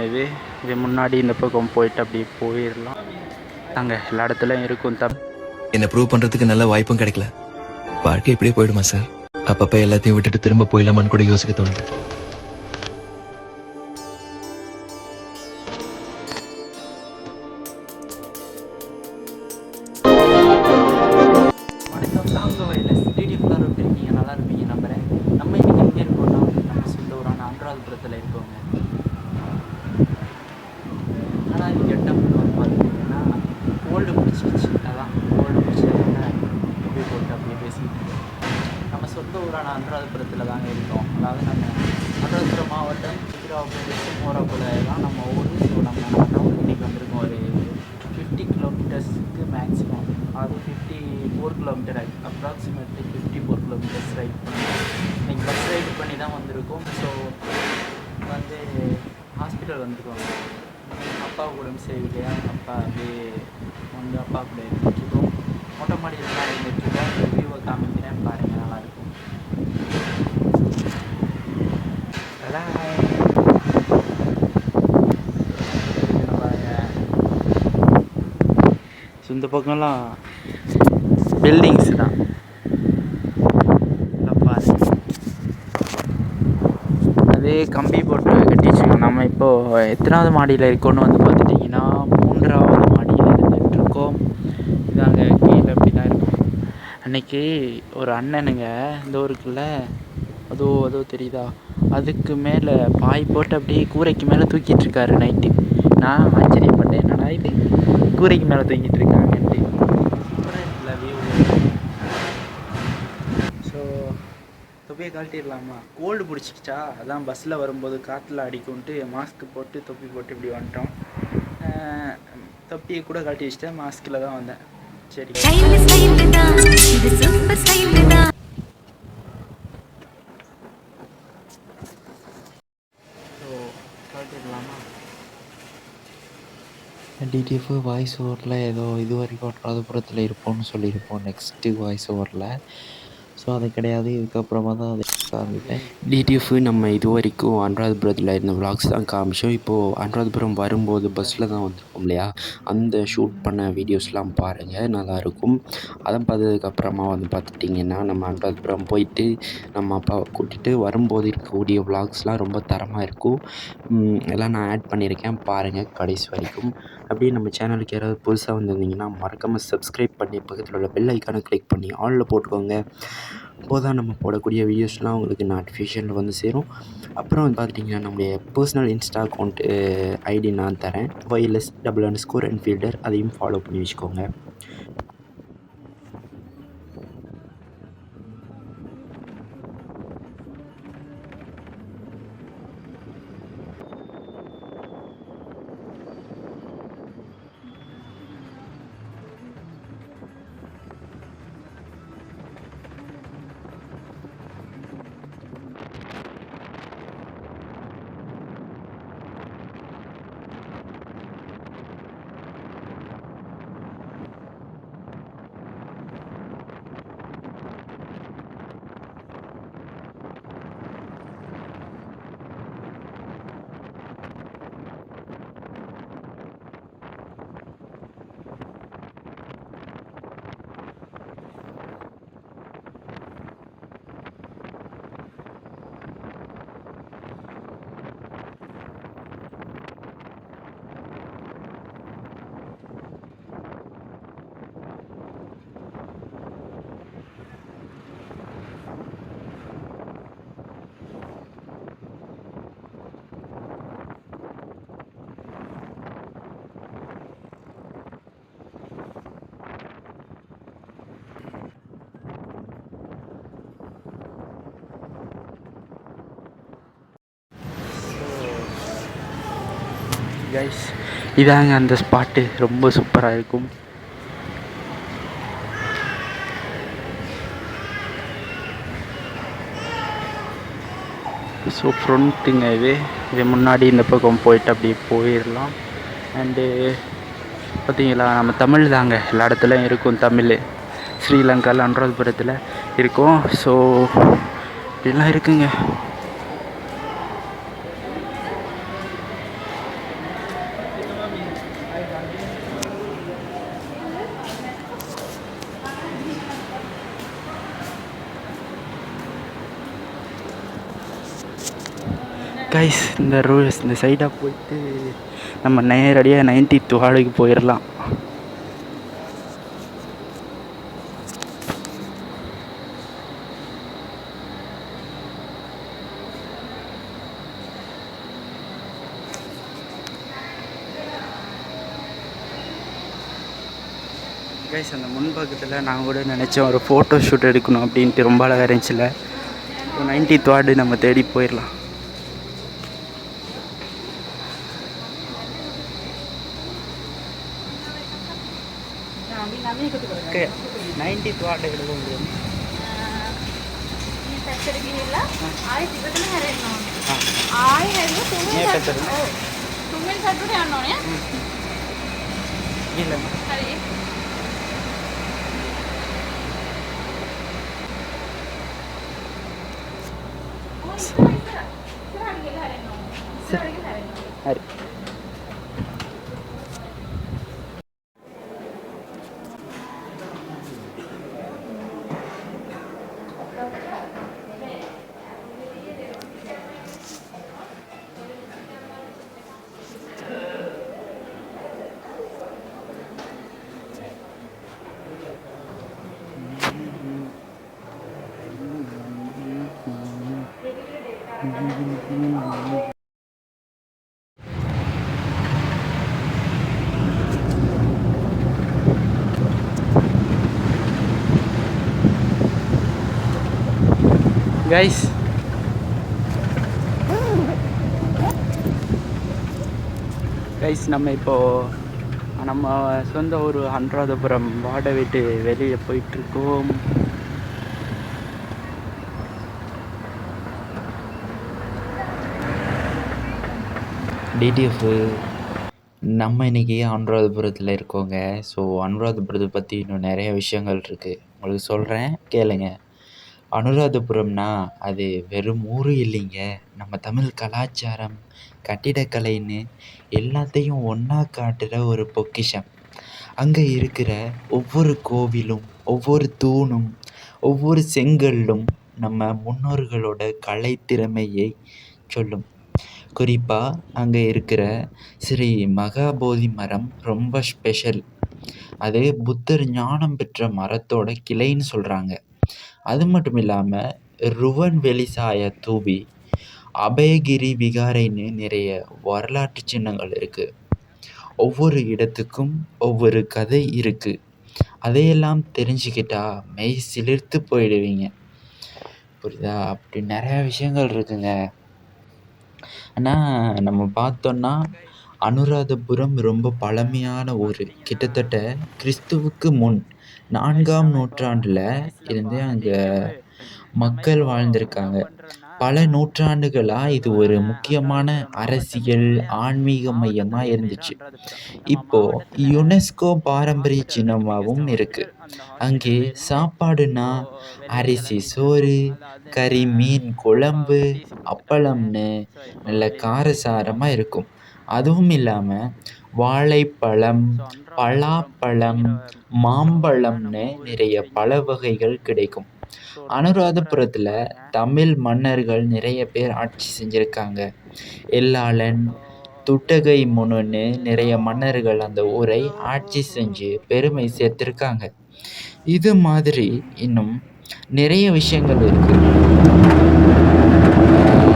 இது முன்னாடி இந்த பக்கம் போயிட்டு அப்படியே போயிடலாம். அங்கே எல்லா இடத்துலையும் இருக்கும். என்ன ப்ரூவ் பண்ணுறதுக்கு நல்ல வாய்ப்பும் கிடைக்கல. வாழ்க்கை இப்படியே போயிடுமா சார்? அப்பப்போ எல்லாத்தையும் விட்டுட்டு திரும்ப போயிடலாமான்னு கூட யோசிக்க தோணுது. நல்லா இருப்பீங்க நம்புகிறேன். நம்ம இன்றைக்கி எங்கே இருக்கோம்னா நம்ம சொந்த ஊரான அனுராதபுரத்தில் இருக்கோங்க. ஆனால் இது கெட்டப்னு வந்து பார்த்துட்டிங்கன்னா கோல்டு பிடிச்சிருச்சு. அதான் கோல்டு பிடிச்சதுனால அப்படியே போட்டு அப்படியே பேசிக்கிட்டு நம்ம சொந்த ஊரான அனுராதபுரத்தில் தாங்க இருக்கோம். அதாவது நம்ம அனுராதபுரம் மாவட்டம் சித்திராபுரம் மோராப்புல தான் நம்ம ஊர். ஸோ நம்ம டவுனுக்கு இன்றைக்கி வந்திருக்கோம். ஒரு 50 கிலோமீட்டர்ஸுக்கு மேக்ஸிமம், அது 54 கிலோமீட்டர் அப்ராக்சிமேட்லி 54 கிலோமீட்டர்ஸ் ரைட் பண்ணுவோம். இன்றைக்கி பஸ் ரைடு பண்ணி தான் வந்திருக்கோம். ஸோ வந்து ஹாஸ்பிட்டல் வந்துருக்கோம். அப்பாவுக்கு உடம்பு சரியில்லையா, அப்பா அப்படியே வந்து அப்பா கூட இருந்துட்டுருக்கோம். மொட்டை மாடியில் தான் இருந்துட்டுருக்கோம். இந்த வியூவை காமிக்கிறேன் பாருங்கள், நல்லாயிருக்கும். ஸோ இந்த பக்கம்லாம் பில்டிங்ஸ் தான். அதே கம்பி போட்டு கட்டி வச்சுக்கோங்க. நம்ம இப்போது எத்தனாவது மாடியில் இருக்கோன்னு வந்து பார்த்துட்டிங்கன்னா 3வது மாடியில் இருந்துகிட்ருக்கோம். இதாங்க கீழே அப்படி தான் இருக்கும். அன்றைக்கி ஒரு அண்ணனுங்க இந்த ஊருக்குள்ள அதோ தெரியுதா, அதுக்கு மேலே பாய் போட்டு அப்படியே கூரைக்கு மேலே தூக்கிட்டுருக்காரு நைட்டு. நான் ஆச்சரியப்பட்டேன், என்னடா இது கூரைக்கு மேலே தூக்கிட்டு இருக்காங்கன்ட்டு. இல்லை வியூ. ஸோ தொப்பியை கழட்டிடலாமா? கோல்டு பிடிச்சிக்கிச்சா, அதான் பஸ்ஸில் வரும்போது காற்றுல அடிக்கும்ட்டு மாஸ்க்கு போட்டு தொப்பி போட்டு இப்படி வந்துட்டோம். தொப்பியை கூட கழட்டி வச்சிட்டேன், மாஸ்கில் தான் வந்தேன். சரி ஸோ கழட்டிடலாமா? டிடிஎஃப் வாய்ஸ் ஓவரில் ஏதோ இது வரைக்கும் அனுராதபுரத்தில் இருப்போம்னு சொல்லியிருப்போம். நெக்ஸ்ட்டு வாய்ஸ் ஓவரில் ஸோ அது கிடையாது. இதுக்கப்புறமா தான் அதை காமிப்பேன். டிடிஎஃப் நம்ம இது வரைக்கும் அனுராதபுரத்தில் இருந்த விளாக்ஸ் தான் காமிச்சோம். இப்போது அனுராதபுரம் வரும்போது பஸ்ஸில் தான் வந்திருக்கோம் இல்லையா, அந்த ஷூட் பண்ண வீடியோஸ்லாம் பாருங்கள், நல்லாயிருக்கும். அதை பார்த்ததுக்கப்புறமா வந்து பார்த்துட்டிங்கன்னா நம்ம அனுராதபுரம் போயிட்டு நம்ம அப்பாவை கூட்டிகிட்டு வரும்போது இருக்கக்கூடிய விளாக்ஸ்லாம் ரொம்ப தரமாக இருக்கும். எல்லாம் நான் ஆட் பண்ணியிருக்கேன், பாருங்கள் கடைசி வரைக்கும். அப்படியே நம்ம சேனலுக்கு யாராவது புதுசாக வந்திருந்தீங்கன்னா மறக்காமல் சப்ஸ்கிரைப் பண்ணி பக்கத்தில் உள்ள பெல் ஐக்கானை கிளிக் பண்ணி ஆலில் போட்டுக்கோங்க. அப்போ தான் நம்ம போடக்கூடிய வீடியோஸ்லாம் உங்களுக்கு நோட்டிஃபிகேஷனில் வந்து சேரும். அப்புறம் வந்து பார்த்துட்டிங்கன்னா நம்முடைய பர்சனல் இன்ஸ்டா அக்கௌண்ட்டு ஐடி நான் தரேன், YLS_Enfielder, அதையும் ஃபாலோ பண்ணி வச்சுக்கோங்க. கைஸ் இதாங்க அந்த ஸ்பாட்டு, ரொம்ப சூப்பராக இருக்கும். ஸோ ஃப்ரண்ட்டுங்க இது முன்னாடி இந்த பக்கம் போயிட்டு அப்படியே போயிடலாம். அண்டு பார்த்தீங்களா, நம்ம தமிழ் தாங்க எல்லா இடத்துலையும் இருக்கும். தமிழ் ஸ்ரீலங்காவில் அனுராதபுரத்தில் இருக்கும். ஸோ இப்படிலாம் இருக்குங்க. கைஸ் இந்த சைடாக போயிட்டு நம்ம நேரடியாக 90th வார்டுக்கு போயிடலாம். கைஸ் அந்த முன்பக்கத்தில் நான் கூட நினச்சேன் ஒரு ஃபோட்டோ ஷூட் எடுக்கணும் அப்படின்ட்டு, ரொம்ப அழகாக இருந்துச்சுல. 90th வார்டு நம்ம தேடி போயிடலாம். ಓಕೆ 90th ವಾರ್ಡ್ ಹಿಡಿದು ಇಲ್ಲ ಸರಿ. கைஸ் நம்ம இப்போது நம்ம சொந்த ஊர் அனுராதபுரம் வார்டை விட்டு வெளியே போயிட்டுருக்கோம். டிடிஎஃப் நம்ம இன்றைக்கி அனுராதபுரத்தில் இருக்கோங்க. ஸோ அனுராதபுரத்தை பற்றி இன்னும் நிறைய விஷயங்கள் இருக்குது, உங்களுக்கு சொல்கிறேன் கேளுங்க. அனுராதபுரம்னா அது வெறும் ஊர் இல்லைங்க, நம்ம தமிழ் கலாச்சாரம், கட்டிடக்கலைன்னு எல்லாத்தையும் ஒன்றா காட்டுற ஒரு பொக்கிஷம். அங்கே இருக்கிற ஒவ்வொரு கோவிலும், ஒவ்வொரு தூணும், ஒவ்வொரு செங்கல்லும் நம்ம முன்னோர்களோட கலைத்திறமையை சொல்லும். குறிப்பாக அங்கே இருக்கிற ஸ்ரீ மகாபோதி மரம் ரொம்ப ஸ்பெஷல். அது புத்தர் ஞானம் பெற்ற மரத்தோட கிளைன்னு சொல்கிறாங்க. அது மட்டும் இல்லாமல் ருவன் வெளிசாய தூவி, அபயகிரி விகாரைன்னு நிறைய வரலாற்று சின்னங்கள் இருக்குது. ஒவ்வொரு இடத்துக்கும் ஒவ்வொரு கதை இருக்குது. அதையெல்லாம் தெரிஞ்சுக்கிட்டா மெய் சிலிர்த்து போயிடுவீங்க, புரியுதா? அப்படி நிறையா விஷயங்கள் இருக்குங்க. ஆனால் நம்ம பார்த்தோன்னா அனுராதபுரம் ரொம்ப பழமையான ஊர். கிட்டத்தட்ட கிறிஸ்துவுக்கு முன் 4ஆம் நூற்றாண்டில் இருந்தே அங்கே மக்கள் வாழ்ந்திருக்காங்க. பல நூற்றாண்டுகளாக இது ஒரு முக்கியமான அரசியல், ஆன்மீக மையமாக இருந்துச்சு. இப்போது யுனெஸ்கோ பாரம்பரிய சின்னமாகவும் இருக்குது. அங்கே சாப்பாடுனா அரிசி சோறு, கறி மீன் குழம்பு, அப்பளம்னு நல்ல காரசாரமாக இருக்கும். அதுவும் இல்லாமல் வாழைப்பழம், பலாப்பழம், மாம்பழம்னு நிறைய பழ வகைகள் கிடைக்கும். அனுராதபுரத்தில் தமிழ் மன்னர்கள் நிறைய பேர் ஆட்சி செஞ்சுருக்காங்க. எல்லாளன், துட்டகை முனுன்னு நிறைய மன்னர்கள் அந்த ஊரை ஆட்சி செஞ்சு பெருமை சேர்த்துருக்காங்க. இது மாதிரி இன்னும் நிறைய விஷயங்கள் இருக்குது.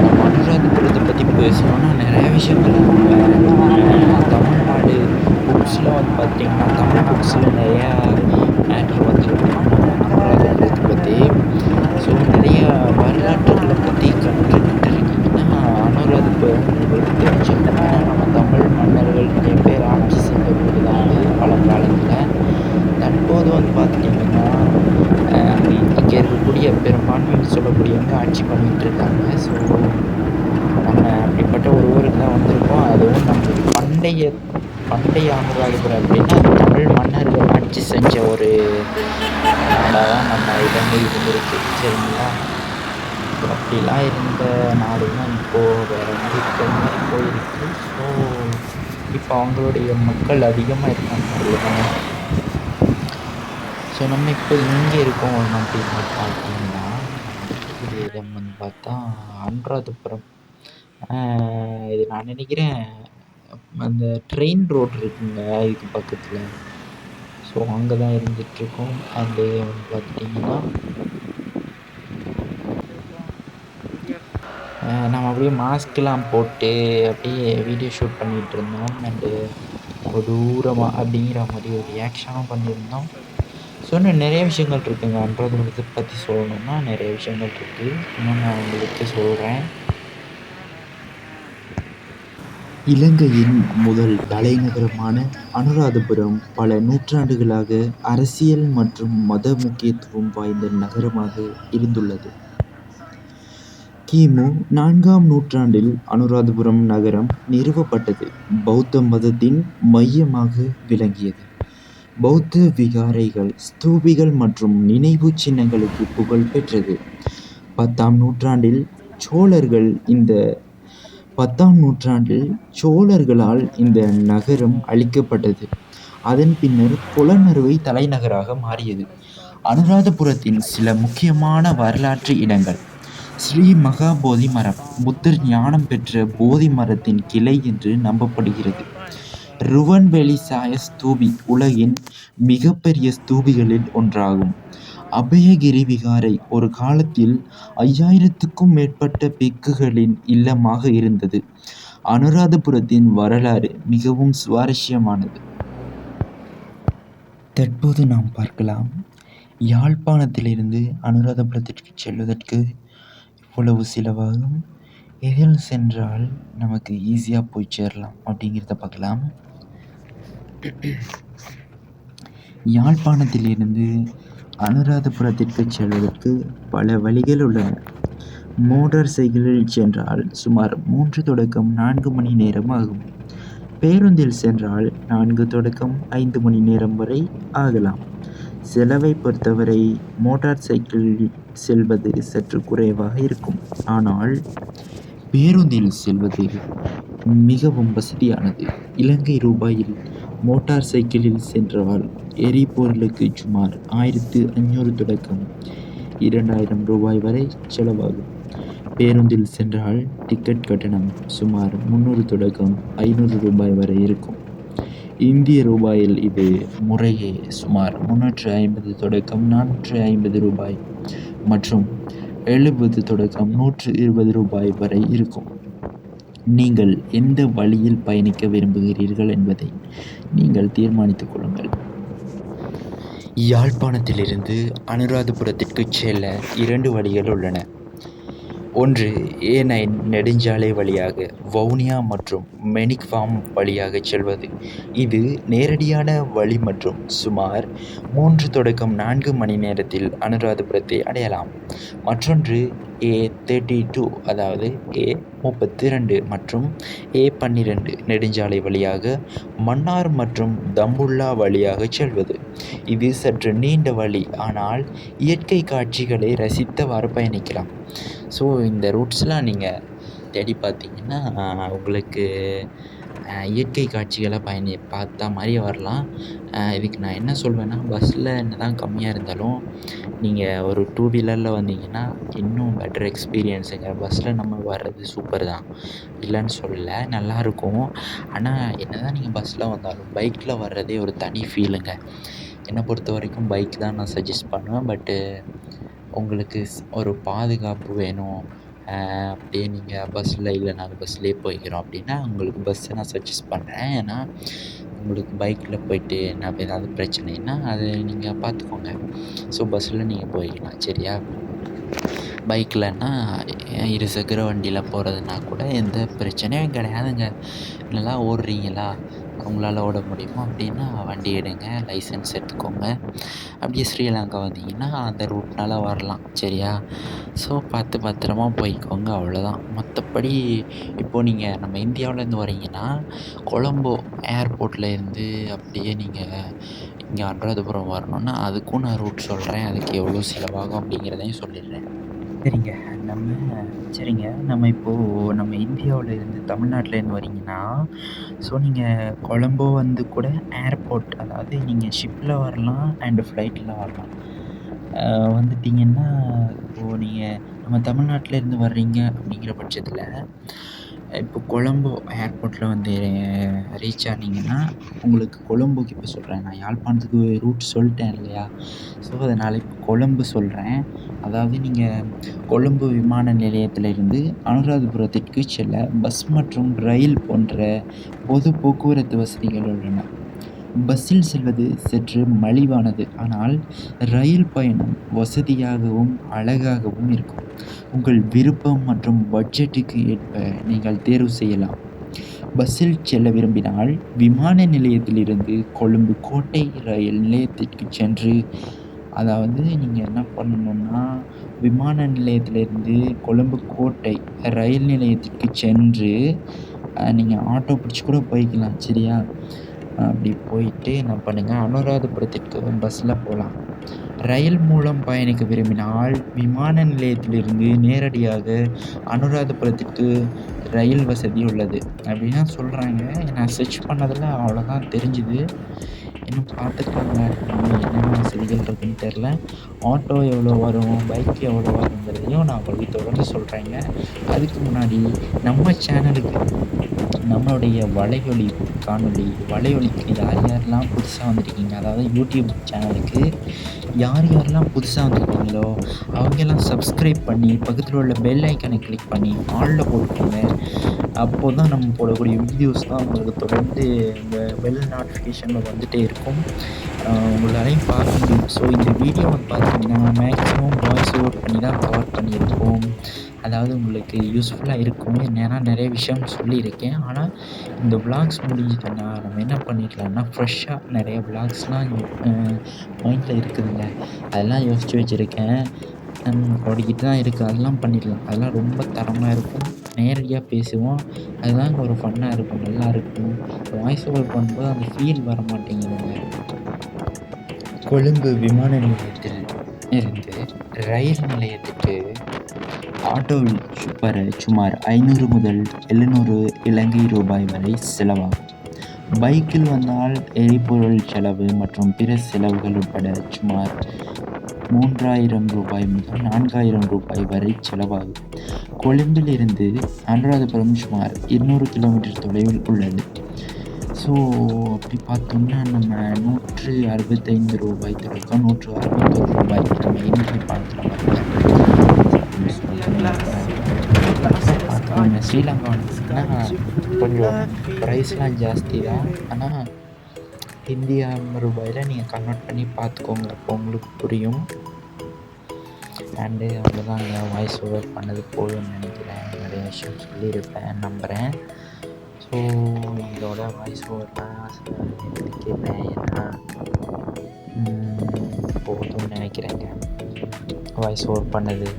நம்ம அனுராதபுரத்தை பற்றி பேசணுன்னா நிறைய விஷயங்கள் தமிழ்நாடு புக்ஸில் பார்த்திங்கன்னா தமிழ் புக்ஸில் நிறையா மேட்ரு வந்துருக்கு அனுராதபுரத்தை பற்றி. ஸோ நிறைய வரலாற்றுகளை பற்றி கற்றுக்கிட்டு இருக்கீங்கன்னா அனுராதபுரம் உங்களுக்கு தெரிஞ்சுக்கணும். நம்ம தமிழ் மன்னர்கள் நிறைய பேர் ஆட்சி செஞ்ச போது தான் பழங்காலத்தில். தற்போது பார்த்திங்கன்னா இங்கே இருக்கக்கூடிய பெரும்பான்மைன்னு சொல்லக்கூடியவங்க ஆட்சி பண்ணிகிட்டு இருக்காங்க. ஸோ நம்ம அப்படிப்பட்ட ஒரு ஊருக்கு தான் வந்திருக்கோம். அதுவும் நம்ம பண்டைய அனுராதபுரம் அப்படின்னா தமிழ் மன்னர்கள் ஆட்சி செஞ்ச ஒரு நாடாக தான் நம்ம இலங்கை இருந்திருக்கு, சரிங்களா? அப்படிலாம் இருந்த நாடு தான் இப்போது வேறு மாதிரி போயிருக்கு. ஸோ இப்போ அவங்களுடைய மக்கள் அதிகமாக இருக்காங்க. ஸோ நம்ம இப்போ இங்கே இருக்கோம் அப்படின்னு பார்த்தீங்கன்னா இருக்கக்கூடிய இடம் பார்த்தா அனுராதபுரம். இது நான் நினைக்கிறேன் அந்த ட்ரெயின் ரோடு இருக்குங்க இதுக்கு பக்கத்தில். ஸோ அங்கே தான் இருந்துகிட்ருக்கோம். அண்டு பார்த்துட்டிங்கன்னா நம்ம அப்படியே மாஸ்க்லாம் போட்டு அப்படியே வீடியோ ஷூட் பண்ணிகிட்டு இருந்தோம். அண்டு கொடூரமாக அப்படிங்கிற மாதிரி ஒரு ரியாக்ஷனும் பண்ணியிருந்தோம். ஸோ இன்னும் நிறைய விஷயங்கள் இருக்குதுங்க. அனுராதபுரத்தை பற்றி சொல்லணும்னா நிறைய விஷயங்கள் இருக்குது. இன்னும் நான் உங்களுக்கு சொல்கிறேன். இலங்கையின் முதல் தலைநகரமான அனுராதபுரம் பல நூற்றாண்டுகளாக அரசியல் மற்றும் மத முக்கியத்துவம் வாய்ந்த நகரமாக இருந்துள்ளது. கிமு 4ஆம் நூற்றாண்டில் அனுராதபுரம் நகரம் நிறுவப்பட்டது. பௌத்த மதத்தின் மையமாக விளங்கியது. பௌத்த விகாரைகள், ஸ்தூபிகள் மற்றும் நினைவு சின்னங்களுக்கு புகழ் பெற்றது. 10ஆம் நூற்றாண்டில் சோழர்களால் இந்த நகரம் அழிக்கப்பட்டது. அதன் பின்னர் புலனறுவை தலைநகராக மாறியது. அனுராதபுரத்தின் சில முக்கியமான வரலாற்று இடங்கள்: ஸ்ரீ மகா போதி மரம், புத்தர் ஞானம் பெற்ற போதி மரத்தின் கிளை என்று நம்பப்படுகிறது. ருவன்வெளி சாய ஸ்தூபி உலகின் மிகப்பெரிய ஸ்தூபிகளில் ஒன்றாகும். அபயகிரி விகாரை ஒரு காலத்தில் 5000க்கும் மேற்பட்ட பிக்குகளின் இல்லமாக இருந்தது. அனுராதபுரத்தின் வரலாறு மிகவும் சுவாரஸ்யமானது. தற்போது நாம் பார்க்கலாம், யாழ்ப்பாணத்திலிருந்து அனுராதபுரத்திற்கு செல்வதற்கு இவ்வளவு செலவாகும், எதில் சென்றால் நமக்கு ஈஸியாக போய் சேரலாம் அப்படிங்கிறத பார்க்கலாம். யாழ்ப்பாணத்திலிருந்து அனுராதபுரத்திற்கு செல்வதற்கு பல வழிகள் உள்ளன. மோட்டார் சைக்கிளில் சென்றால் சுமார் 3 தொடக்கம் 4 மணி நேரம் ஆகும். பேருந்தில் சென்றால் 4 தொடக்கம் 5 மணி நேரம் வரை ஆகலாம். செலவை பொறுத்தவரை மோட்டார் சைக்கிளில் செல்வது சற்று குறைவாக இருக்கும். ஆனால் பேருந்தில் செல்வது மிகவும் வசதியானது. இலங்கை ரூபாயில் மோட்டார் சைக்கிளில் சென்றால் எரிபொருளுக்கு சுமார் 1500 தொடக்கம் 2000 ரூபாய் வரை செலவாகும். பேருந்தில் சென்றால் டிக்கெட் கட்டணம் சுமார் 300 தொடக்கம் 500 ரூபாய் வரை இருக்கும். இந்திய ரூபாயில் இது முறையே சுமார் 350 தொடக்கம் 450 ரூபாய் மற்றும் 70 தொடக்கம் 120 ரூபாய் வரை இருக்கும். நீங்கள் எந்த வழியில் பயணிக்க விரும்புகிறீர்கள் என்பதை நீங்கள் தீர்மானித்துக் கொள்ளுங்கள். யாழ்ப்பாணத்திலிருந்து அனுராதபுரத்திற்கு செல்ல 2 வழிகள் உள்ளன. ஒன்று A9 நெடுஞ்சாலை வழியாக வவுனியா மற்றும் மெனிக்வாம் வழியாக செல்வது. இது நேரடியான வழி மற்றும் சுமார் 3 தொடக்கம் 4 மணி நேரத்தில் அனுராதபுரத்தை அடையலாம். மற்றொன்று A32 அதாவது A32 மற்றும் A12 நெடுஞ்சாலை வழியாக மன்னார் மற்றும் தம்புள்ளா வழியாக செல்வது. இது சற்று நீண்ட வழி, ஆனால் இயற்கை காட்சிகளை ரசித்தவாறு பயணிக்கலாம். ஸோ இந்த ரூட்ஸ்லாம் நீங்கள் தேடி பார்த்தீங்கன்னா உங்களுக்கு இயற்கை காட்சிகளை பார்த்தா மாதிரி வரலாம். இதுக்கு நான் என்ன சொல்வேன்னா, பஸ்ஸில் என்ன தான் கம்மியாக இருந்தாலும் நீங்கள் ஒரு 2 வீலரில் வந்தீங்கன்னா இன்னும் பெட்டர் எக்ஸ்பீரியன்ஸுங்க. பஸ்ஸில் நம்ம வர்றது சூப்பர் தான், இல்லைன்னு சொல்லலை, நல்லாயிருக்கும். ஆனால் என்ன தான் நீங்கள் பஸ்ஸில் வந்தாலும் பைக்கில் வர்றதே ஒரு தனி ஃபீலுங்க. என்னை பொறுத்த வரைக்கும் பைக் தான் நான் சஜெஸ்ட் பண்ணுவேன். பட்டு உங்களுக்கு ஒரு பாதுகாப்பு வேணும், அப்படியே நீங்கள் பஸ்ஸில் இல்லை நாங்கள் பஸ்லேயே போய்க்கிறோம் அப்படின்னா உங்களுக்கு பஸ்ஸை நான் சஜெஸ்ட் பண்ணுறேன். ஏன்னா உங்களுக்கு பைக்கில் போயிட்டு என்ன ஏதாவது பிரச்சனைன்னா அதை நீங்கள் பார்த்துக்கோங்க. ஸோ பஸ்ஸில் நீங்கள் போய்க்கலாம், சரியா? பைக்கில்னா இருசக்கர வண்டியில் போகிறதுனா கூட எந்த பிரச்சனையும் கிடையாதுங்க. நல்லா ஓடுறீங்களா, உங்களால் ஓட முடியுமா அப்படின்னா வண்டி எடுங்க, லைசன்ஸ் எடுத்துக்கோங்க. அப்படியே ஸ்ரீலங்கா வந்தீங்கன்னா அந்த ரூட்னால் வரலாம், சரியா? ஸோ பார்த்து பத்திரமா போய்க்கோங்க, அவ்வளோதான். மற்றபடி இப்போது நீங்கள் நம்ம இந்தியாவிலேருந்து வரீங்கன்னா கொலம்போ ஏர்போர்ட்டில் இருந்து அப்படியே நீங்கள் இங்கே அனுராதபுரம் வரணுன்னா அதுக்கும் நான் ரூட் சொல்கிறேன். அதுக்கு எவ்வளோ செலவாகும் அப்படிங்கிறதையும் சொல்லிடுறேன். சரிங்க, நம்ம இப்போது நம்ம இந்தியாவில் இருந்து தமிழ்நாட்டிலேருந்து வரீங்கன்னா, ஸோ நீங்கள் கொலம்போ வந்து கூட ஏர்போர்ட், அதாவது நீங்கள் ஷிப்பில் வரலாம் அண்டு ஃப்ளைட்டில் வரலாம். வந்துட்டிங்கன்னா இப்போது நீங்கள் நம்ம தமிழ்நாட்டிலேருந்து வர்றீங்க அப்படிங்கிற பட்சத்தில் இப்போ கொழம்பு ஏர்போர்ட்டில் வந்து ரீச் ஆனீங்கன்னா, உங்களுக்கு கொழும்புக்கு இப்போ சொல்கிறேன். நான் யாழ்ப்பாணத்துக்கு ரூட் சொல்லிட்டேன் இல்லையா? ஸோ, அதனால் இப்போ கொழும்பு சொல்கிறேன். அதாவது நீங்கள் கொழும்பு விமான நிலையத்திலிருந்து அனுராதபுரத்திற்கு செல்ல பஸ் மற்றும் ரயில் போன்ற பொது போக்குவரத்து வசதிகள் உள்ளன. பஸ்ஸில் செல்வது சற்று மலிவானது, ஆனால் ரயில் பயணம் வசதியாகவும் அழகாகவும் இருக்கும். உங்கள் விருப்பம் மற்றும் பட்ஜெட்டுக்கு ஏற்ப நீங்கள் தேர்வு செய்யலாம். பஸ்ஸில் செல்ல விரும்பினால் விமான நிலையத்திலிருந்து கொழும்பு கோட்டை ரயில் நிலையத்திற்கு சென்று, அதாவது நீங்கள் என்ன பண்ணணும்னா, விமான நிலையத்திலிருந்து கொழும்பு கோட்டை ரயில் நிலையத்திற்கு சென்று நீங்கள் ஆட்டோ பிடிச்சி கூட போய்க்கலாம். சரியா? அப்படி போயிட்டு என்ன பண்ணுங்கள், அனுராதபுரத்திற்கு பஸ்ஸில் போகலாம். ரயில் மூலம் பயணிக்க விரும்பினால் விமான நிலையத்திலிருந்து நேரடியாக அனுராதபுரத்திற்கு ரயில் வசதி உள்ளது அப்படின்னு தான் சொல்கிறாங்க. நான் சர்ச் பண்ணதில் அவ்வளோதான் தெரிஞ்சுது. இன்னும் பார்த்துக்கலாங்க, என்னென்ன வசதிகள் இருக்குன்னு தெரில. ஆட்டோ எவ்வளோ வரும், பைக் எவ்வளோ வருங்கிறதையும் நான் உங்களுக்கு தொடர்ந்து சொல்கிறேங்க. அதுக்கு முன்னாடி நம்ம சேனலுக்கு நம்மளுடைய வலையொலிக்கு யார் யாரெல்லாம் புதுசாக வந்திருக்கீங்க, அதாவது யூடியூப் சேனலுக்கு யார் யாரெல்லாம் புதுசாக வந்திருக்கீங்களோ அவங்கெல்லாம் சப்ஸ்கிரைப் பண்ணி பக்கத்தில் உள்ள பெல் ஐக்கானை கிளிக் பண்ணி ஆலில் போட்டுக்கோங்க. அப்போது தான் நம்ம போடக்கூடிய வீடியோஸ் தான் உங்களுக்கு தொடர்ந்து இந்த பெல் நோட்டிஃபிகேஷனில் வந்துகிட்டே இருக்கும். உங்களாலையும் பார்க்க முடியும். ஸோ இந்த வீடியோ வந்து பார்த்தீங்கன்னா மேக்ஸிமம் வாய்ஸ் ஓவர் பண்ணி தான் கவர் பண்ணியிருக்கோம். அதாவது உங்களுக்கு யூஸ்ஃபுல்லாக இருக்கும். ஏன்னா நிறைய விஷயம் சொல்லியிருக்கேன். ஆனால் இந்த விலாக்ஸ் முடிஞ்சிட்டேன்னா நம்ம என்ன பண்ணிக்கலாம்னா, ஃப்ரெஷ்ஷாக நிறைய விலாக்ஸ்லாம் மைண்டில் இருக்குதுங்க. அதெல்லாம் யோசித்து வச்சுருக்கேன். ஓடிக்கிட்டு தான் இருக்குது. அதெல்லாம் பண்ணிடலாம். அதெல்லாம் ரொம்ப தரமாக இருக்கும். நேரடியாக பேசுவோம். அதுதாங்க ஒரு ஃபன்னாக இருக்கும், நல்லாயிருக்கும். வாய்ஸ் ஓவர் பண்ணும்போது அந்த ஃபீல் வர மாட்டேங்குதுங்க. கொழும்பு விமான நிலையத்தில் இருந்து ரயில் நிலையத்துக்கு ஆட்டோவில் சுமார் 500 முதல் 700 இலங்கை ரூபாய் வரை செலவாகும். பைக்கில் வந்தால் எரிபொருள் செலவு மற்றும் பிற செலவுகள் உட்பட சுமார் 3000 ரூபாய் முதல் 4000 ரூபாய் வரை செலவாகும். கொழும்பில் இருந்து அனுராதபுரம் சுமார் 200 கிலோமீட்டர் தொலைவில் உள்ளது. ஸோ அப்படி பார்த்தோம்னா நம்ம 165 ரூபாய் தொடக்கம் 161 ரூபாய் நம்ம இணைய பணத்தில் பார்த்துக்கோங்க. ஸ்ரீலங்கா கொஞ்சம் ப்ரைஸ்லாம் ஜாஸ்தி தான், ஆனால் இந்தியா ரூபாயில் நீங்கள் கன்வெர்ட் பண்ணி பார்த்துக்கோங்க, அப்போ உங்களுக்கு புரியும். அண்டு அவ்வளோதாங்க, வாய்ஸ் ஓவர் பண்ணது போதும்னு நினைக்கிறேன். நிறைய விஷயம் சொல்லியிருப்பேன் நம்புகிறேன். ஸோ இதோட வாய்ஸ் ஓவர்லாம் கேட்பேன், ஏன்னா போதும்னு நினைக்கிறேங்க வாய்ஸ் ஓவர் பண்ணது.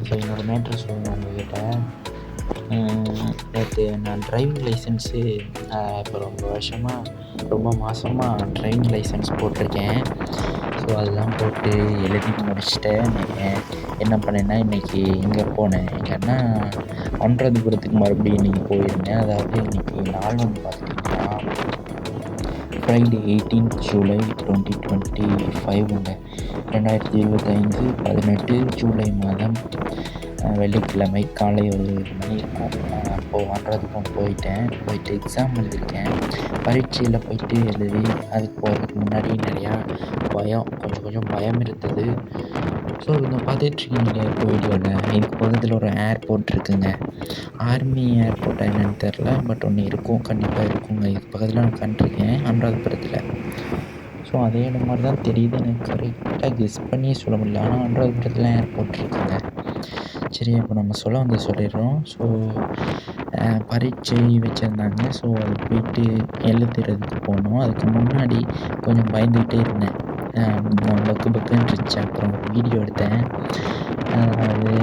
ஸோ இன்னொரு மேட்ரு சொல்லணும் உங்கள்கிட்ட. நேற்று நான் டிரைவிங் லைசன்ஸு இப்போ ரொம்ப மாதமாக டிரைவிங் லைசன்ஸ் போட்டிருக்கேன். ஸோ அதெல்லாம் போட்டு எழுதி முடிச்சுட்டேன். என்ன பண்ணேன்னா, இன்றைக்கி எங்கே போனேன், எங்கன்னா அனுராதபுரத்துக்கு மறுபடியும் இன்றைக்கி போயிருந்தேன். அதாவது இன்றைக்கி நாள் வந்து பார்த்திங்கன்னா ஃப்ரைடே 18 ஜூலை 2025ங்க, 2025 18 ஜூலை மாதம் வெள்ளிக்கிழமை காலை ஒரு 1 மணி இருக்கும். அப்போது அனுராதபுரம் போயிட்டு எக்ஸாம் எழுதியிருக்கேன். பரீட்சையில் போயிட்டு எழுதி அதுக்கு போகிறதுக்கு முன்னாடி நிறையா கொஞ்சம் பயம் இருந்தது. ஸோ இதை பார்த்துட்ருக்கீங்க இப்போ வீடியோவில். இதுக்கு பக்கத்தில் ஒரு ஏர்போர்ட் இருக்குதுங்க. ஆர்மி ஏர்போர்ட்டாக என்னென்னு தெரில, பட் ஒன்று இருக்கும், கண்டிப்பாக இருக்குங்க. இதுக்கு பக்கத்தில் நான் கண்டிருக்கேன் அனுராதபுரத்தில். ஸோ அதே இடம் மாதிரி தான் தெரியுது எனக்கு, கரெக்டாக கெஸ் பண்ணியே சொல்ல முடியல. ஆனால் அனுராதபுரத்தில் ஏர்போர்ட் இருக்குதுங்க. சரி, அப்போ நம்ம சொல்லிடுறோம். ஸோ பரீட்சை வச்சுருந்தாங்க. ஸோ அது போயிட்டு எழுதுறதுக்கு போனோம். அதுக்கு முன்னாடி கொஞ்சம் பயந்துக்கிட்டே இருந்தேன், பக்குன்னு இருந்துச்சு. அப்புறம் வீடியோ எடுத்தேன். அதாவது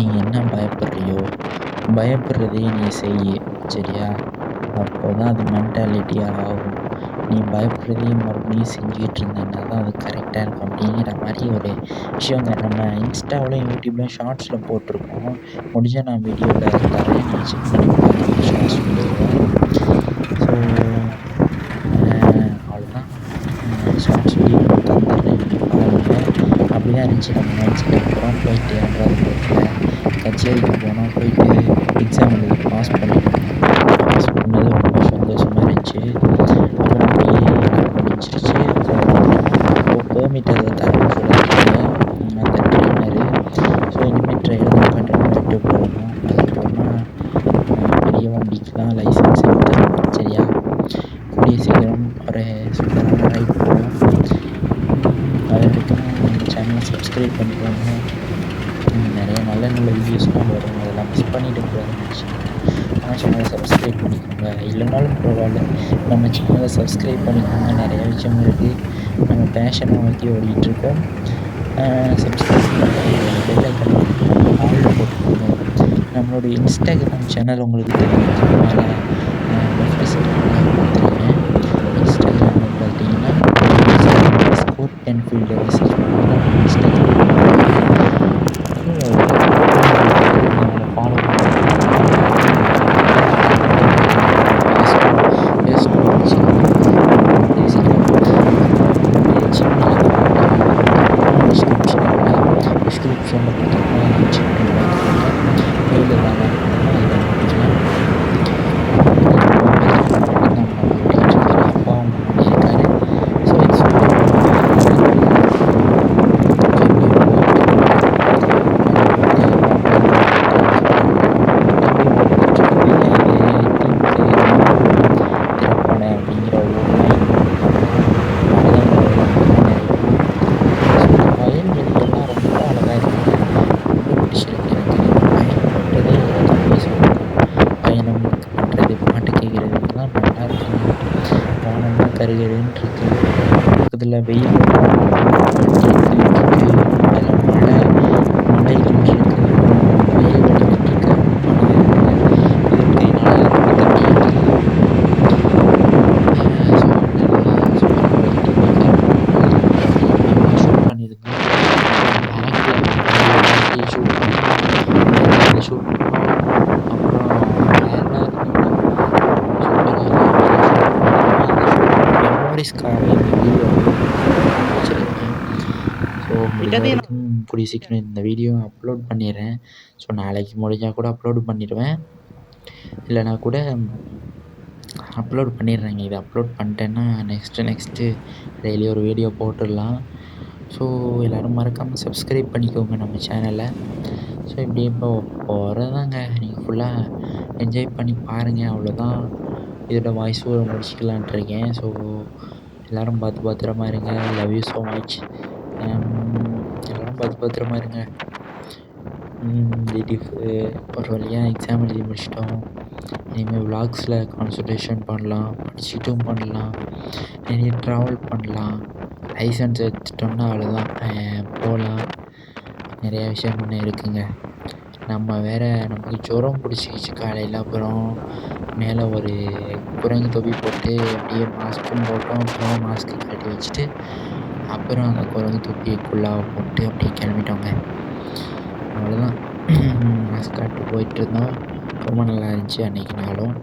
நீ என்ன பயப்படுறதே நீ செய், சரியா? அப்போ தான் அது மென்டாலிட்டியாக ஆகும். நீ பயப்படுறதே மறுபடியும் செஞ்சுக்கிட்டு இருந்தேன்னா தான் அது கரெக்டாக இருக்கும் அப்படிங்கிற மாதிரி ஒரு விஷயங்க. நம்ம இன்ஸ்டாவிலையும் யூடியூப்லையும் ஷார்ட்ஸில் போட்டிருக்கோம். முடிஞ்சால் நான் வீடியோவில் தரேன், நீங்கள் செக் பண்ணி பாருங்கள் ஷார்ட்ஸ் வீடியோவை. ஸோ அவ்வளோதான், ஷார்ட்ஸ் வீடியோ தந்துடுறேன், பாருங்கள். அப்படி தான் இருந்துச்சு நம்ம மைண்ட் செட். அப்புறம் போயிட்டு அனுராதபுரத்தில் கச்சேரிக்கு போனோம். போயிட்டு எக்ஸாம் எழுதி பாஸ் பண்ணிட்டோம். பாஸ் பண்ணது ரொம்ப சந்தோஷமாக இருந்துச்சு. அப்புறம் அப்படியே எல்லாம் முடிஞ்சிருச்சு. இப்போ பெர்மிட் அதை தரேன்னு சொல்லியிருக்காங்க அந்த ட்ரெயினரு. ஸோ இனிமேல் ட்ரெயினை நிப்பாட்டணும், விட்டு போடணும். அதுக்கப்புறமா பெரிய வண்டிக்கெலாம் லைசன்ஸ் எடுக்கணும். சரியா, கூடிய சீக்கிரம் ஒரு சூப்பரான ரைட் போகணும். அது வரைக்கும் சேனலை சப்ஸ்கிரைப் பண்ணிக்கோங்க. நிறைய நல்ல நல்ல வீடியோஸ்லாம் வரும், அதெல்லாம் மிஸ் பண்ணிட்டு கூடாதுன்னு நினச்சிங்கன்னா நம்ம சேனலை சப்ஸ்கிரைப் பண்ணிக்கோங்க. இல்லைனாலும் பரவாயில்ல, நம்ம சேனலை சப்ஸ்கிரைப் பண்ணிக்கோங்க. நிறைய விஷயம் இருக்குது, நம்ம பேஷனை நோக்கி ஓடிட்டுருக்கோம். சப்ஸ்கிரைப் பண்ணி பெல் ஐக்கான் ஆல்ல போட்டுக்கோங்க. நம்மளுடைய இன்ஸ்டாகிராம் சேனல் உங்களுக்கு தெரியும், மேலே லெஃப்ட் சைடில் கொடுத்துருக்கேன். இன்ஸ்டாகிராமில் பார்த்தீங்கன்னா ஸ்கோர் என்ஃபீல்டு மெசேஜ் பண்ணுங்கள். இன்ஸ்டாகிராம் ஃபாலோ டிஸ்கிரிப்ஷனில் கொடுத்துருக்கேன், செக் பண்ணி பார்த்துக்கோங்க. மெயில் எல்லாமே அதில் பண்ணிக்கலாம். அப்பாவும் பண்ணியிருக்காரு. ஸோ இட்ஸ் திறப்பனை அப்படிங்கிற வயல்வெளிகள்லாம் ரொம்ப அழகாக இருக்குது, ரொம்ப பிடிச்சிருக்கு எனக்கு. பயணம் பண்ணுறதே எல்லாத்தையுமே சொல்லணும். பயணம் பண்ணுறது, பாட்டு கேட்குறது இதெல்லாம் நல்லா இருக்குங்க. வானம்லாம் கருகருன்னு இருக்குது, பக்கத்தில் வெயில் இருக்குது, அதில் மலைகள் இருக்குது, வயல்வெளிகள் இருக்குது, இயற்கையினால் தண்ணி இருக்குது. ஷூட் பண்ணியிருந்தேன். ஷூட் பண்ணி ஷூட் பண்ணோம். அப்புறம் மெமரிஸ்க்காக இந்த வீடியோ வச்சுருக்கேன். ஸோ முடிஞ்ச வரைக்கும் கூடிய சீக்கிரம் இந்த வீடியோ அப்லோட் பண்ணிடுறேன். ஸோ நாளைக்கு முடிஞ்சால் கூட அப்லோடு பண்ணிடுவேன், இல்லைனா கூட அப்லோட் பண்ணிடுறேங்க. இதை அப்லோட் பண்ணிட்டேன்னா நெக்ஸ்ட்டு டெய்லி ஒரு வீடியோ போட்டுடலாம். ஸோ எல்லோரும் மறக்காமல் சப்ஸ்கிரைப் பண்ணிக்கோங்க நம்ம சேனலை. ஸோ இப்படி இப்போ போகிறதாங்க, நீங்கள் ஃபுல்லாக என்ஜாய் பண்ணி பாருங்கள். அவ்வளோதான், இதோட வாய்ஸ் ஓவர் முடிச்சிக்கலான்ட்டு இருக்கேன். ஸோ எல்லோரும் பார்த்து பத்திரமா இருங்க. Love you so much. எல்லோரும் பார்த்து பத்திரமா இருங்க. ஒரு வழியாக எக்ஸாம் எழுதி முடிச்சிட்டோம். இனிமேல் விலாக்ஸில் கான்சன்ட்ரேஷன் பண்ணலாம், படிச்சுட்டும் பண்ணலாம், நிறைய ட்ராவல் பண்ணலாம். லைசன்ஸ் எடுத்துட்டோம்னா அவ்வளோதான், போகலாம். நிறையா விஷயம் இன்னும் இருக்குங்க. நம்ம வேறு நமக்கு ஜுரம் பிடிச்சிக்கிச்சு காலையில். அப்புறம் மேலே ஒரு குரங்கு தொப்பி போட்டு அப்படியே மாஸ்க்கும் போட்டோம். அப்புறம் மாஸ்க்கு கட்டி வச்சுட்டு அப்புறம் அந்த குரங்கு தொப்பிக்குள்ளாக போட்டு அப்படியே கிளம்பிட்டோங்க. அவ்வளோதான், மாஸ்க் காட்டு போயிட்டுருந்தோம். ரொம்ப நல்லா இருந்துச்சு அன்றைக்கி நாளும்.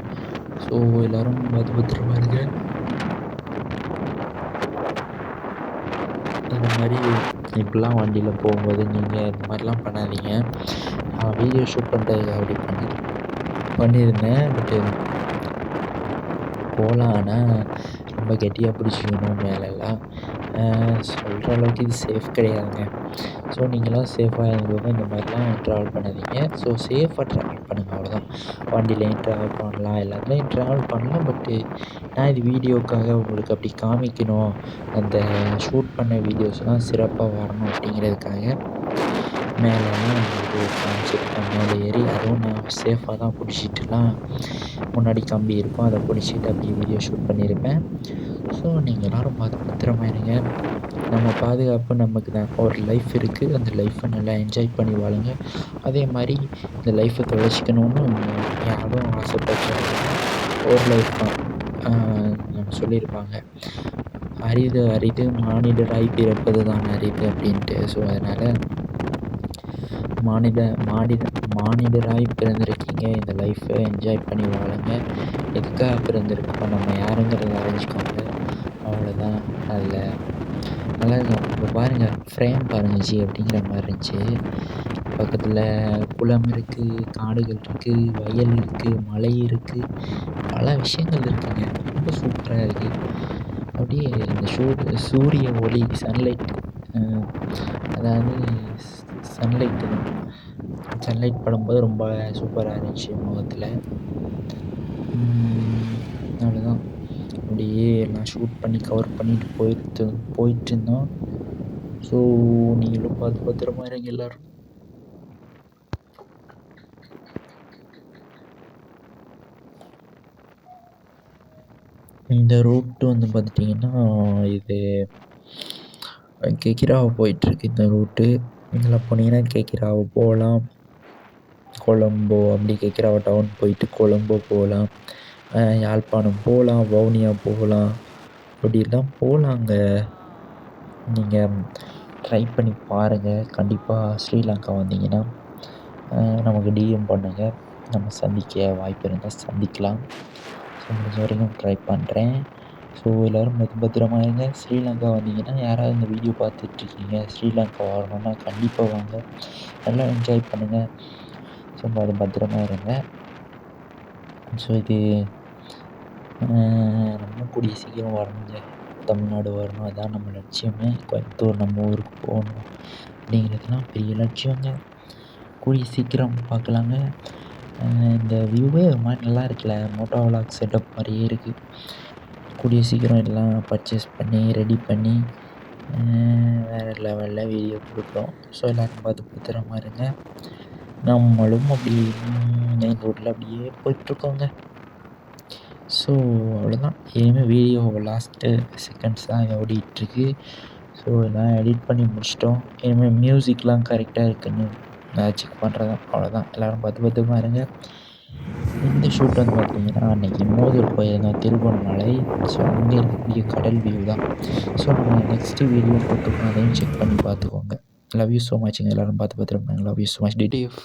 ஸோ எல்லோரும் பத்திரமா இருங்க. இந்த மாதிரி இப்படிலாம் வண்டியில் போகும்போது நீங்கள் இந்த மாதிரிலாம் பண்ணாதீங்க. நான் வீடியோ ஷூட் பண்ணுறதுக்கு அப்படி பண்ணியிருந்தேன். பட்டு போகலாம், ஆனால் ரொம்ப கெட்டியாக பிடிச்சிக்கணும் மேலெல்லாம். சொல்கிற அளவுக்கு இது சேஃப் கிடையாதுங்க. ஸோ நீங்களாம் சேஃபாக இருந்துக்கோங்க, இந்த மாதிரிலாம் ட்ராவல் பண்ணாதீங்க. ஸோ சேஃபாக ட்ராவல் பண்ணுங்கள், அவ்வளோதான். வண்டிலையும் ட்ராவல் பண்ணலாம், எல்லாத்துலேயும் ட்ராவல் பண்ணலாம். பட்டு நான் இது வீடியோக்காக உங்களுக்கு அப்படி காமிக்கணும், அந்த ஷூட் பண்ண வீடியோஸ்லாம் சிறப்பாக வரணும் அப்படிங்கிறதுக்காக மேலெல்லாம் வந்து காமிச்சிருக்கேன். மேலே ஏறி அதுவும் நான் சேஃபாக தான் பிடிச்சிட்டுலாம், முன்னாடி கம்பி இருக்கும், அதை பிடிச்சிட்டு அப்படியே வீடியோ ஷூட் பண்ணியிருப்பேன். ஸோ நீங்கள் எல்லோரும் பார்த்து பத்திரமா இருங்க. நம்ம பாதுகாப்பு நமக்கு தான். ஒரு லைஃப் இருக்குது, அந்த லைஃப்பை நல்லா என்ஜாய் பண்ணி வாழுங்க. அதே மாதிரி இந்த லைஃப்பை தொலைச்சிக்கணும்னு யாரும் ஆசைப்பட்டாங்க. ஒரு லைஃப் தான் சொல்லியிருப்பாங்க, அரிது மானிடராய் பிறப்பது தான் அரிது அப்படின்ட்டு. ஸோ அதனால் மானிடராய் பிறந்திருக்கீங்க, இந்த லைஃப்பை என்ஜாய் பண்ணி வாழுங்க. எதுக்காக பிறந்திருக்கோம், நம்ம யாருங்கிறத அறிஞ்சிக்கோங்க, அவ்வளோதான். அதில் நல்லா இருக்கும். இப்போ பாருங்கள், ஃப்ரேம் பாருங்கள் ஜி அப்படிங்கிற மாதிரி இருந்துச்சு. பக்கத்தில் குளம் இருக்குது, காடுகள் இருக்குது, வயல் இருக்குது, மலை இருக்குது, பல விஷயங்கள் இருக்குங்க. ரொம்ப சூப்பராக இருக்குது. அப்படியே இந்த சூரிய ஒளி சன்லைட், அதாவது சன்லைட்டு தான். சன்லைட் படும்போது ரொம்ப சூப்பராக இருந்துச்சு முகத்தில். அவ்வளோதான். அப்படியே எல்லாம் ஷூட் பண்ணி கவர் பண்ணிட்டு போயிட்டுருந்தோம். ஸோ நீங்களும் பார்த்து பத்திரமா இருங்க எல்லோரும். இந்த ரூட்டு வந்து பார்த்துட்டிங்கன்னா இது கெக்கிராவை போயிட்டுருக்கு இந்த ரூட்டு. இதில் போனீங்கன்னா கெக்கிராவை போகலாம், கொலம்போ, அப்படி கெக்கிராவை டவுன் போயிட்டு கொலம்போ போகலாம், யாழ்ப்பாணம் போகலாம், வவுனியா போகலாம், அப்படிலாம் போகலாங்க. நீங்கள் ட்ரை பண்ணி பாருங்கள். கண்டிப்பாக ஸ்ரீலங்கா வந்தீங்கன்னா நமக்கு டிஎம் பண்ணுங்கள். நம்ம சந்திக்க வாய்ப்பு இருந்தால் சந்திக்கலாம். ஸோ முடிஞ்ச வரைக்கும் ட்ரை பண்ணுறேன். ஸோ எல்லோரும் பத்திரமா இருங்க. ஸ்ரீலங்கா வந்தீங்கன்னா யாராவது இந்த வீடியோ பார்த்துட்ருக்கீங்க, ஸ்ரீலங்கா வரணுன்னா கண்டிப்பாக வாங்க, நல்லா என்ஜாய் பண்ணுங்கள். ஸோ அது பத்திரமா இருங்க. ஸோ இது நம்ம கூடிய சீக்கிரம் வரணுங்க, தமிழ்நாடு வரணும். அதான் நம்ம லட்சியமே. கோயம்புத்தூர் நம்ம ஊருக்கு போகணும் அப்படிங்கிறதுலாம் பெரிய லட்சியங்க. கூடிய சீக்கிரம் பார்க்கலாங்க. இந்த வியூவே ஒரு மாதிரி நல்லா இருக்குல்ல, மோட்டோ விளாக் செட்டப் மாதிரியே இருக்குது. கூடிய சீக்கிரம் எல்லாம் பர்ச்சேஸ் பண்ணி ரெடி பண்ணி வேறு லெவலில் வீடியோ கொடுக்குறோம். ஸோ எல்லோரும் பார்த்து பத்திரமா இருங்க. நம்மளும் அப்படி மெயின் ரோட்டில் அப்படியே போயிட்டுருக்கோங்க. ஸோ அவ்வளோதான். இனிமேல் வீடியோ லாஸ்ட்டு செகண்ட்ஸ் தான் ஓடிட்டுருக்கு. ஸோ எல்லாம் எடிட் பண்ணி முடிச்சிட்டோம். இனிமேல் மியூசிக்லாம் கரெக்டாக இருக்குன்னு செக் பண்ணுறது தான். அவ்வளோதான். எல்லோரும் பார்த்து பத்திரமா இருங்க. இந்த ஷூட் வந்து பார்த்திங்கன்னா அன்றைக்கி மோதூர் போயிருந்தோம், திருகோணமலை. ஸோ அங்கே இருக்கக்கூடிய கடல் வியூ தான். ஸோ நம்ம நெக்ஸ்ட்டு வீடியோ போட்டுருக்கோம், அதையும் செக் பண்ணி பார்த்துக்கோங்க. லவ் யூ ஸோ மச்ங்க. எல்லோரும் பார்த்து பத்திரமா. Love you so much. TTF